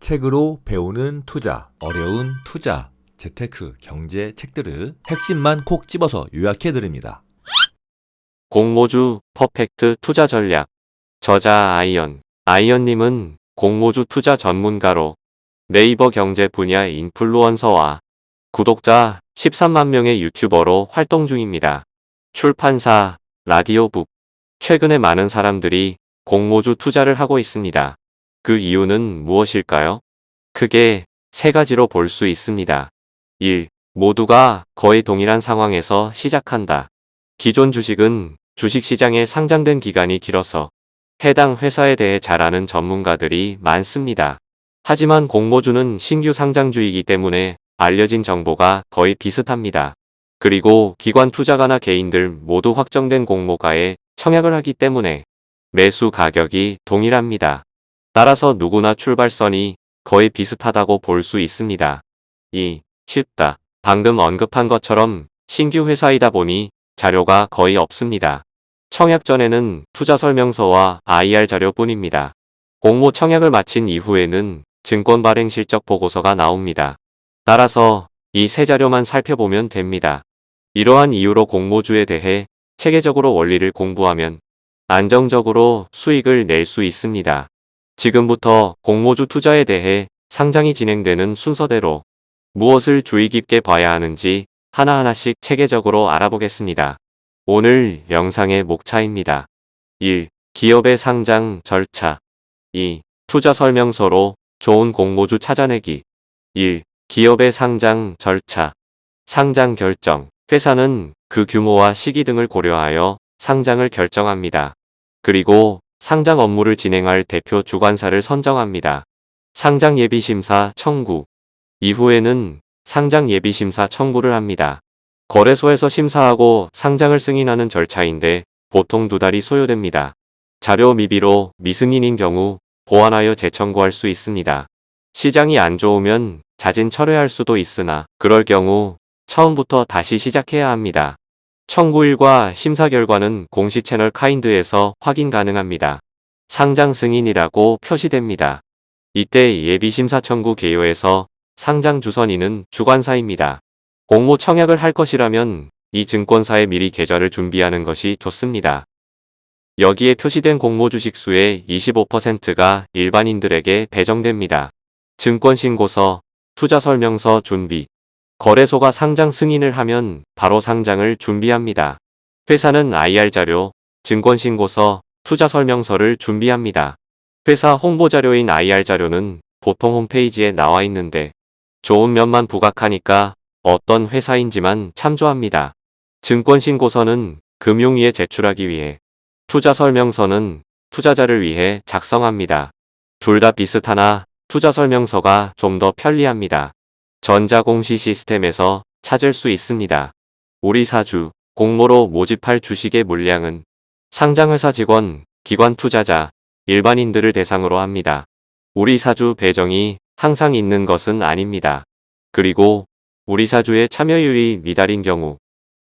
책으로 배우는 투자, 어려운 투자, 재테크, 경제 책들을 핵심만 콕 집어서 요약해 드립니다. 공모주 퍼펙트 투자 전략. 저자 아이언. 아이언님은 공모주 투자 전문가로 네이버 경제 분야 인플루언서와 구독자 13만 명의 유튜버로 활동 중입니다. 출판사, 라디오북. 최근에 많은 사람들이 공모주 투자를 하고 있습니다. 그 이유는 무엇일까요? 크게 세 가지로 볼 수 있습니다. 1. 모두가 거의 동일한 상황에서 시작한다. 기존 주식은 주식시장에 상장된 기간이 길어서 해당 회사에 대해 잘 아는 전문가들이 많습니다. 하지만 공모주는 신규 상장주이기 때문에 알려진 정보가 거의 비슷합니다. 그리고 기관 투자가나 개인들 모두 확정된 공모가에 청약을 하기 때문에 매수 가격이 동일합니다. 따라서 누구나 출발선이 거의 비슷하다고 볼 수 있습니다. 2. 쉽다. 방금 언급한 것처럼 신규 회사이다 보니 자료가 거의 없습니다. 청약 전에는 투자 설명서와 IR 자료뿐입니다. 공모 청약을 마친 이후에는 증권 발행 실적 보고서가 나옵니다. 따라서 이 세 자료만 살펴보면 됩니다. 이러한 이유로 공모주에 대해 체계적으로 원리를 공부하면 안정적으로 수익을 낼 수 있습니다. 지금부터 공모주 투자에 대해 상장이 진행되는 순서대로 무엇을 주의 깊게 봐야 하는지 하나하나씩 체계적으로 알아보겠습니다. 오늘 영상의 목차입니다. 1. 기업의 상장 절차. 2. 투자 설명서로 좋은 공모주 찾아내기. 1. 기업의 상장 절차. 상장 결정. 회사는 그 규모와 시기 등을 고려하여 상장을 결정합니다. 그리고 상장 업무를 진행할 대표 주관사를 선정합니다. 상장 예비심사 청구. 이후에는 상장 예비심사 청구를 합니다. 거래소에서 심사하고 상장을 승인하는 절차인데 보통 2달이 소요됩니다. 자료 미비로 미승인인 경우 보완하여 재청구할 수 있습니다. 시장이 안 좋으면 자진 철회할 수도 있으나 그럴 경우 처음부터 다시 시작해야 합니다. 청구일과 심사 결과는 공시 채널 카인드에서 확인 가능합니다. 상장 승인이라고 표시됩니다. 이때 예비심사 청구 개요에서 상장 주선인은 주관사입니다. 공모 청약을 할 것이라면 이 증권사에 미리 계좌를 준비하는 것이 좋습니다. 여기에 표시된 공모 주식 수의 25%가 일반인들에게 배정됩니다. 증권신고서, 투자설명서 준비. 거래소가 상장 승인을 하면 바로 상장을 준비합니다. 회사는 IR 자료, 증권신고서, 투자설명서를 준비합니다. 회사 홍보자료인 IR 자료는 보통 홈페이지에 나와 있는데 좋은 면만 부각하니까 어떤 회사인지만 참조합니다. 증권신고서는 금융위에 제출하기 위해, 투자설명서는 투자자를 위해 작성합니다. 둘 다 비슷하나 투자설명서가 좀 더 편리합니다. 전자공시 시스템에서 찾을 수 있습니다. 우리 사주, 공모로 모집할 주식의 물량은 상장회사 직원, 기관 투자자, 일반인들을 대상으로 합니다. 우리 사주 배정이 항상 있는 것은 아닙니다. 그리고 우리 사주의 참여율이 미달인 경우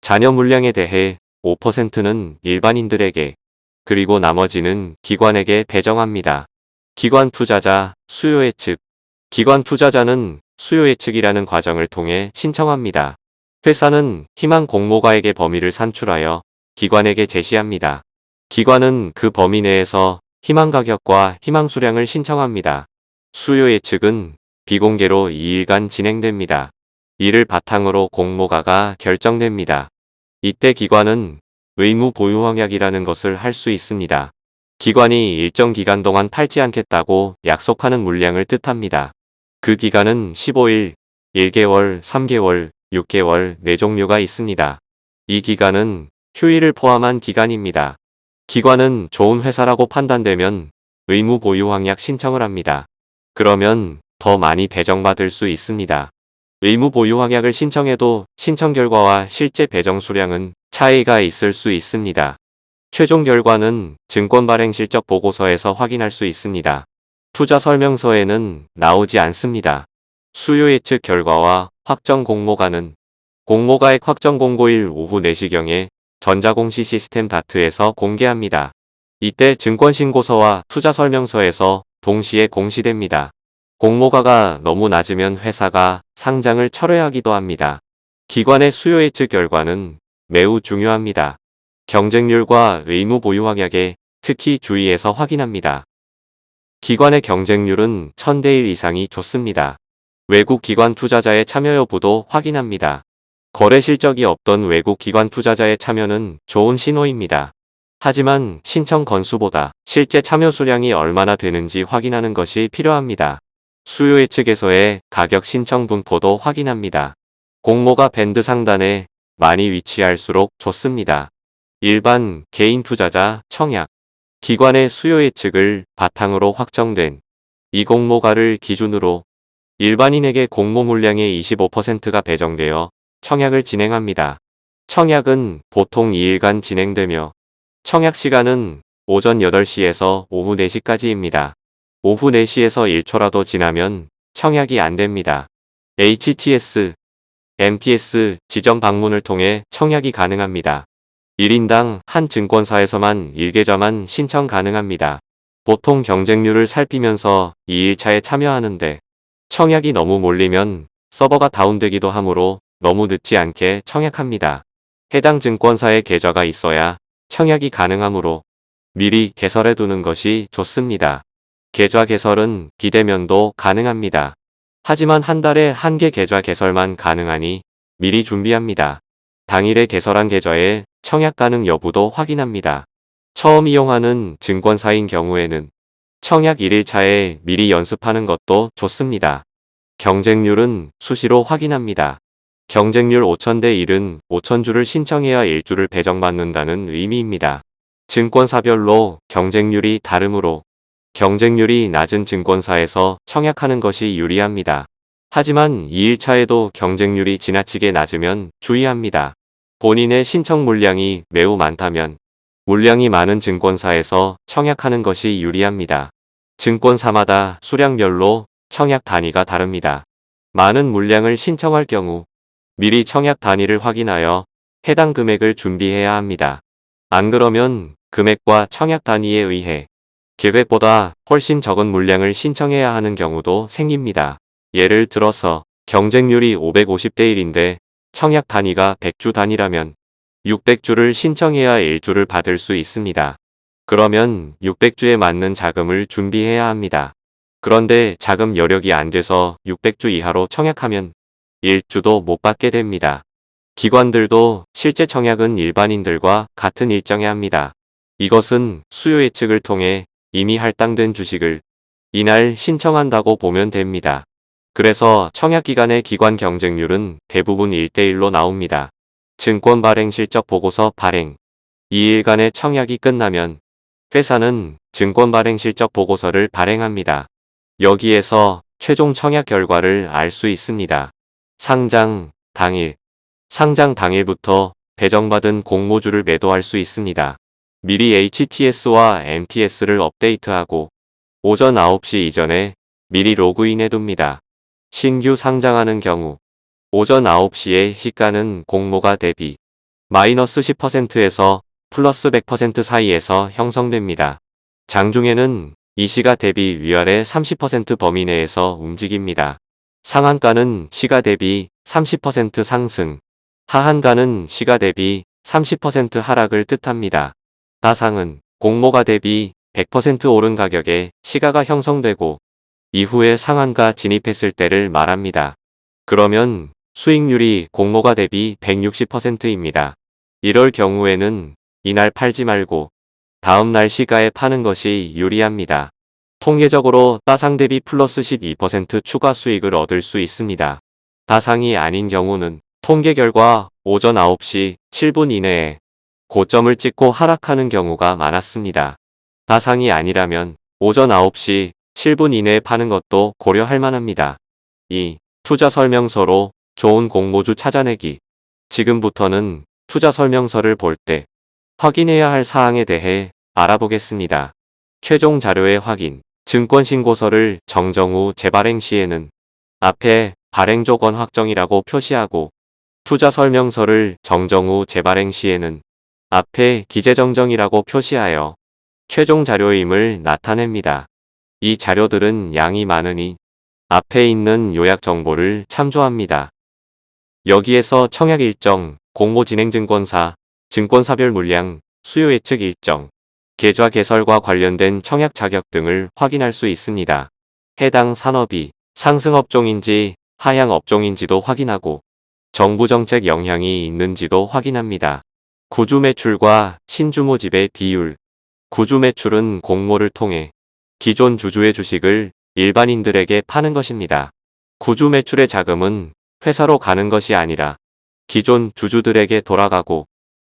잔여 물량에 대해 5%는 일반인들에게 그리고 나머지는 기관에게 배정합니다. 기관 투자자, 수요 예측. 기관 투자자는 수요 예측이라는 과정을 통해 신청합니다. 회사는 희망 공모가액의 범위를 산출하여 기관에게 제시합니다. 기관은 그 범위 내에서 희망 가격과 희망 수량을 신청합니다. 수요 예측은 비공개로 2일간 진행됩니다. 이를 바탕으로 공모가가 결정됩니다. 이때 기관은 의무 보유 확약이라는 것을 할 수 있습니다. 기관이 일정 기간 동안 팔지 않겠다고 약속하는 물량을 뜻합니다. 그 기간은 15일, 1개월, 3개월, 6개월, 4종류가 있습니다. 이 기간은 휴일을 포함한 기간입니다. 기관은 좋은 회사라고 판단되면 의무 보유 확약 신청을 합니다. 그러면 더 많이 배정받을 수 있습니다. 의무 보유 확약을 신청해도 신청 결과와 실제 배정 수량은 차이가 있을 수 있습니다. 최종 결과는 증권 발행 실적 보고서에서 확인할 수 있습니다. 투자 설명서에는 나오지 않습니다. 수요 예측 결과와 확정 공모가는 공모가액 확정 공고일 오후 4시경에 전자공시 시스템 다트에서 공개합니다. 이때 증권신고서와 투자설명서에서 동시에 공시됩니다. 공모가가 너무 낮으면 회사가 상장을 철회하기도 합니다. 기관의 수요 예측 결과는 매우 중요합니다. 경쟁률과 의무 보유 확약에 특히 주의해서 확인합니다. 기관의 경쟁률은 1000대 1 이상이 좋습니다. 외국 기관 투자자의 참여 여부도 확인합니다. 거래 실적이 없던 외국 기관 투자자의 참여는 좋은 신호입니다. 하지만 신청 건수보다 실제 참여 수량이 얼마나 되는지 확인하는 것이 필요합니다. 수요 예측에서의 가격 신청 분포도 확인합니다. 공모가 밴드 상단에 많이 위치할수록 좋습니다. 일반 개인 투자자 청약 기관의 수요 예측을 바탕으로 확정된 이 공모가를 기준으로 일반인에게 공모 물량의 25%가 배정되어 청약을 진행합니다. 청약은 보통 2일간 진행되며 청약 시간은 오전 8시에서 오후 4시까지입니다. 오후 4시에서 1초라도 지나면 청약이 안 됩니다. HTS, MTS 지점 방문을 통해 청약이 가능합니다. 1인당 한 증권사에서만 1계좌만 신청 가능합니다. 보통 경쟁률을 살피면서 2일차에 참여하는데 청약이 너무 몰리면 서버가 다운되기도 하므로 너무 늦지 않게 청약합니다. 해당 증권사에 계좌가 있어야 청약이 가능하므로 미리 개설해 두는 것이 좋습니다. 계좌 개설은 비대면도 가능합니다. 하지만 한 달에 한 개 계좌 개설만 가능하니 미리 준비합니다. 당일에 개설한 계좌의 청약 가능 여부도 확인합니다. 처음 이용하는 증권사인 경우에는 청약 1일차에 미리 연습하는 것도 좋습니다. 경쟁률은 수시로 확인합니다. 경쟁률 5000대 1은 5000주를 신청해야 1주를 배정받는다는 의미입니다. 증권사별로 경쟁률이 다르므로 경쟁률이 낮은 증권사에서 청약하는 것이 유리합니다. 하지만 2일차에도 경쟁률이 지나치게 낮으면 주의합니다. 본인의 신청 물량이 매우 많다면 물량이 많은 증권사에서 청약하는 것이 유리합니다. 증권사마다 수량별로 청약 단위가 다릅니다. 많은 물량을 신청할 경우 미리 청약 단위를 확인하여 해당 금액을 준비해야 합니다. 안 그러면 금액과 청약 단위에 의해 계획보다 훨씬 적은 물량을 신청해야 하는 경우도 생깁니다. 예를 들어서 경쟁률이 550대 1인데 청약 단위가 100주 단위라면 600주를 신청해야 1주를 받을 수 있습니다. 그러면 600주에 맞는 자금을 준비해야 합니다. 그런데 자금 여력이 안 돼서 600주 이하로 청약하면 1주도 못 받게 됩니다. 기관들도 실제 청약은 일반인들과 같은 일정에 합니다. 이것은 수요 예측을 통해 이미 할당된 주식을 이날 신청한다고 보면 됩니다. 그래서 청약 기간의 기관 경쟁률은 대부분 1대1로 나옵니다. 증권 발행 실적 보고서 발행 2일간의 청약이 끝나면 회사는 증권 발행 실적 보고서를 발행합니다. 여기에서 최종 청약 결과를 알 수 있습니다. 상장 당일부터 배정받은 공모주를 매도할 수 있습니다. 미리 HTS와 MTS를 업데이트하고 오전 9시 이전에 미리 로그인해 둡니다. 신규 상장하는 경우 오전 9시에 시가는 공모가 대비 마이너스 10%에서 플러스 100% 사이에서 형성됩니다. 장중에는 이 시가 대비 위아래 30% 범위 내에서 움직입니다. 상한가는 시가 대비 30% 상승, 하한가는 시가 대비 30% 하락을 뜻합니다. 다상은 공모가 대비 100% 오른 가격에 시가가 형성되고 이후에 상한가 진입했을 때를 말합니다. 그러면 수익률이 공모가 대비 160%입니다. 이럴 경우에는 이날 팔지 말고 다음날 시가에 파는 것이 유리합니다. 통계적으로 따상 대비 플러스 12% 추가 수익을 얻을 수 있습니다. 다상이 아닌 경우는 통계 결과 오전 9시 7분 이내에 고점을 찍고 하락하는 경우가 많았습니다. 다상이 아니라면 오전 9시 7분 이내에 파는 것도 고려할 만합니다. 2. 투자 설명서로 좋은 공모주 찾아내기. 지금부터는 투자 설명서를 볼 때 확인해야 할 사항에 대해 알아보겠습니다. 최종 자료의 확인. 증권신고서를 정정 후 재발행 시에는 앞에 발행 조건 확정이라고 표시하고 투자 설명서를 정정 후 재발행 시에는 앞에 기재정정이라고 표시하여 최종 자료임을 나타냅니다. 이 자료들은 양이 많으니 앞에 있는 요약 정보를 참조합니다. 여기에서 청약 일정, 공모 진행 증권사, 증권사별 물량, 수요 예측 일정, 계좌 개설과 관련된 청약 자격 등을 확인할 수 있습니다. 해당 산업이 상승 업종인지 하향 업종인지도 확인하고 정부 정책 영향이 있는지도 확인합니다. 구주 매출과 신주 모집의 비율. 구주 매출은 공모를 통해 기존 주주의 주식을 일반인들에게 파는 것입니다. 구주 매출의 자금은 회사로 가는 것이 아니라 기존 주주들에게 돌아가고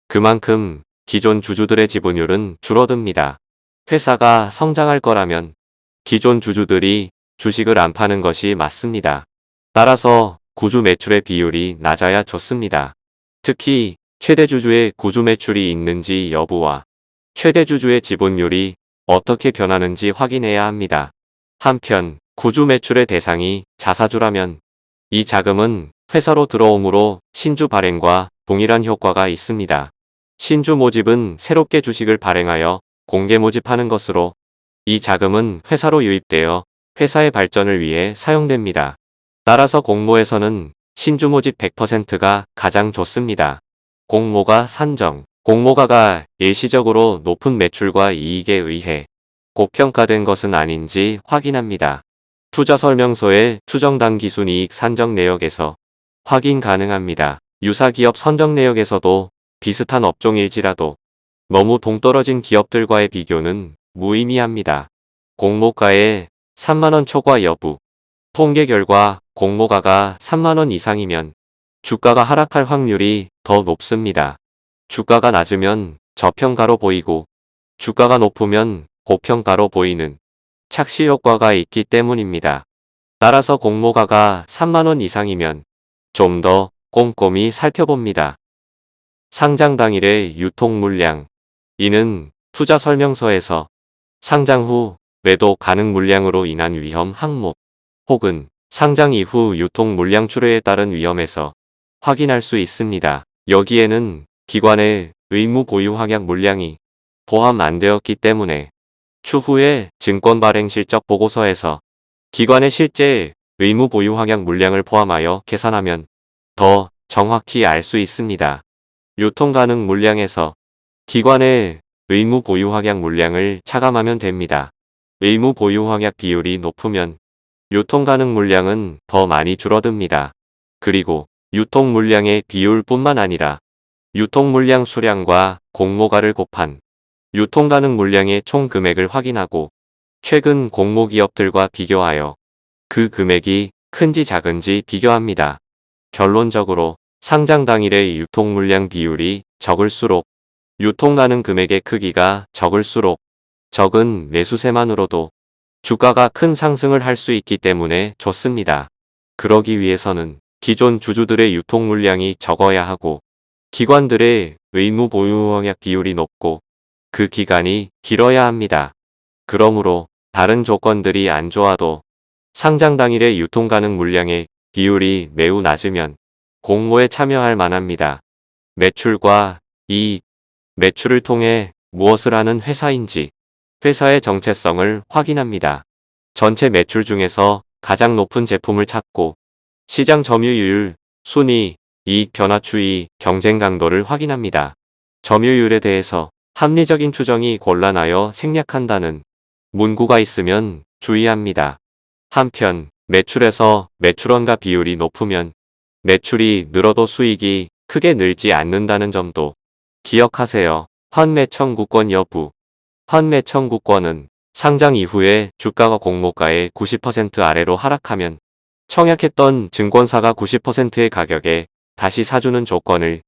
그만큼 기존 주주들의 지분율은 줄어듭니다. 회사가 성장할 거라면 기존 주주들이 주식을 안 파는 것이 맞습니다. 따라서 구주 매출의 비율이 낮아야 좋습니다. 특히 최대 주주의 구주 매출이 있는지 여부와 최대 주주의 지분율이 어떻게 변하는지 확인해야 합니다. 한편 구주 매출의 대상이 자사주라면 이 자금은 회사로 들어오므로 신주 발행과 동일한 효과가 있습니다. 신주 모집은 새롭게 주식을 발행하여 공개 모집하는 것으로 이 자금은 회사로 유입되어 회사의 발전을 위해 사용됩니다. 따라서 공모에서는 신주 모집 100%가 가장 좋습니다. 공모가 산정. 공모가가 일시적으로 높은 매출과 이익에 의해 고평가된 것은 아닌지 확인합니다. 투자 설명서의 추정당 기순이익 산정 내역에서 확인 가능합니다. 유사기업 선정 내역에서도 비슷한 업종일지라도 너무 동떨어진 기업들과의 비교는 무의미합니다. 공모가의 3만원 초과 여부. 통계 결과 공모가가 3만원 이상이면 주가가 하락할 확률이 더 높습니다. 주가가 낮으면 저평가로 보이고 주가가 높으면 고평가로 보이는 착시 효과가 있기 때문입니다. 따라서 공모가가 3만원 이상이면 좀 더 꼼꼼히 살펴봅니다. 상장 당일의 유통 물량. 이는 투자 설명서에서 상장 후 매도 가능 물량으로 인한 위험 항목 혹은 상장 이후 유통 물량 출회에 따른 위험에서 확인할 수 있습니다. 여기에는 기관의 의무 보유 확약 물량이 포함 안 되었기 때문에 추후에 증권 발행 실적 보고서에서 기관의 실제 의무 보유 확약 물량을 포함하여 계산하면 더 정확히 알 수 있습니다. 유통 가능 물량에서 기관의 의무 보유 확약 물량을 차감하면 됩니다. 의무 보유 확약 비율이 높으면 유통 가능 물량은 더 많이 줄어듭니다. 그리고 유통 물량의 비율뿐만 아니라 유통 물량 수량과 공모가를 곱한 유통 가능 물량의 총 금액을 확인하고 최근 공모 기업들과 비교하여 그 금액이 큰지 작은지 비교합니다. 결론적으로 상장 당일의 유통 물량 비율이 적을수록 유통 가능 금액의 크기가 적을수록 적은 매수세만으로도 주가가 큰 상승을 할 수 있기 때문에 좋습니다. 그러기 위해서는 기존 주주들의 유통 물량이 적어야 하고 기관들의 의무 보유 확약 비율이 높고 그 기간이 길어야 합니다. 그러므로 다른 조건들이 안 좋아도 상장 당일의 유통 가능 물량의 비율이 매우 낮으면 공모에 참여할 만합니다. 매출과 이익. 매출을 통해 무엇을 하는 회사인지 회사의 정체성을 확인합니다. 전체 매출 중에서 가장 높은 제품을 찾고 시장 점유율, 순위, 이익 변화 추이, 경쟁 강도를 확인합니다. 점유율에 대해서 합리적인 추정이 곤란하여 생략한다는 문구가 있으면 주의합니다. 한편 매출에서 매출원가 비율이 높으면 매출이 늘어도 수익이 크게 늘지 않는다는 점도 기억하세요. 환매 청구권 여부. 환매 청구권은 상장 이후에 주가가 공모가의 90% 아래로 하락하면 청약했던 증권사가 90%의 가격에 다시 사주는 조건을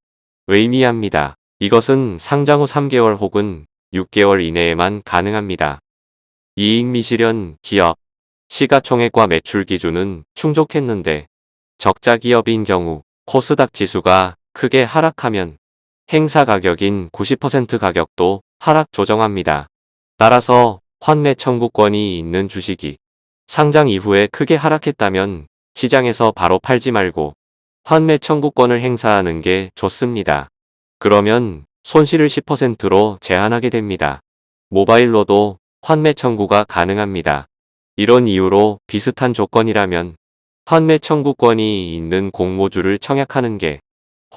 의미합니다. 이것은 상장 후 3개월 혹은 6개월 이내에만 가능합니다. 이익 미실현 기업. 시가총액과 매출 기준은 충족했는데 적자 기업인 경우 코스닥 지수가 크게 하락하면 행사 가격인 90% 가격도 하락 조정합니다. 따라서 환매 청구권이 있는 주식이 상장 이후에 크게 하락했다면 시장에서 바로 팔지 말고 환매 청구권을 행사하는 게 좋습니다. 그러면 손실을 10%로 제한하게 됩니다. 모바일로도 환매 청구가 가능합니다. 이런 이유로 비슷한 조건이라면 환매 청구권이 있는 공모주를 청약하는 게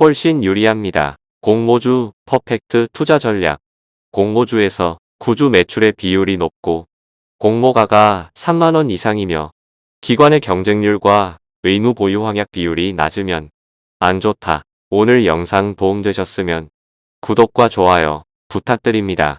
훨씬 유리합니다. 공모주 퍼펙트 투자 전략. 공모주에서 구주 매출의 비율이 높고 공모가가 3만원 이상이며 기관의 경쟁률과 의무 보유 확약 비율이 낮으면 안 좋다. 오늘 영상 도움되셨으면 구독과 좋아요 부탁드립니다.